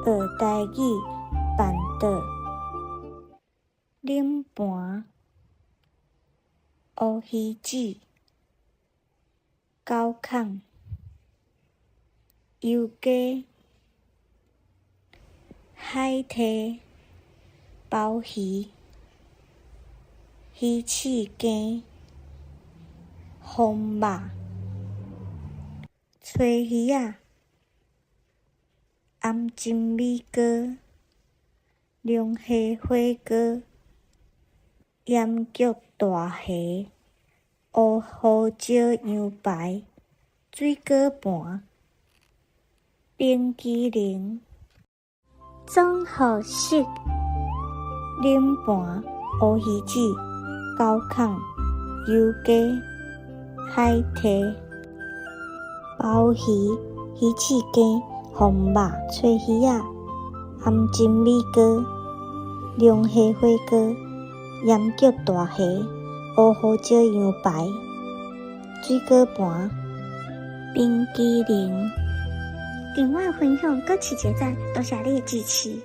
学台语办桌，冷盘、乌鱼子、狗孔、油鸡、海蹄、鲍鱼、鱼翅羹、红肉、炊鱼仔、腌金米糕、龙虾火锅、盐焗大虾、乌胡椒羊排、水果盘、冰淇淋。综合式：冷盘、乌鱼子、狗孔、油鸡、海蹄、鲍鱼、鱼翅羹、红肉、炊鱼仔、腌金米糕、龙虾火锅、盐焗大虾、乌胡椒羊排、水果盘、冰淇淋。另外分享，搁持续赞，多谢你的支持。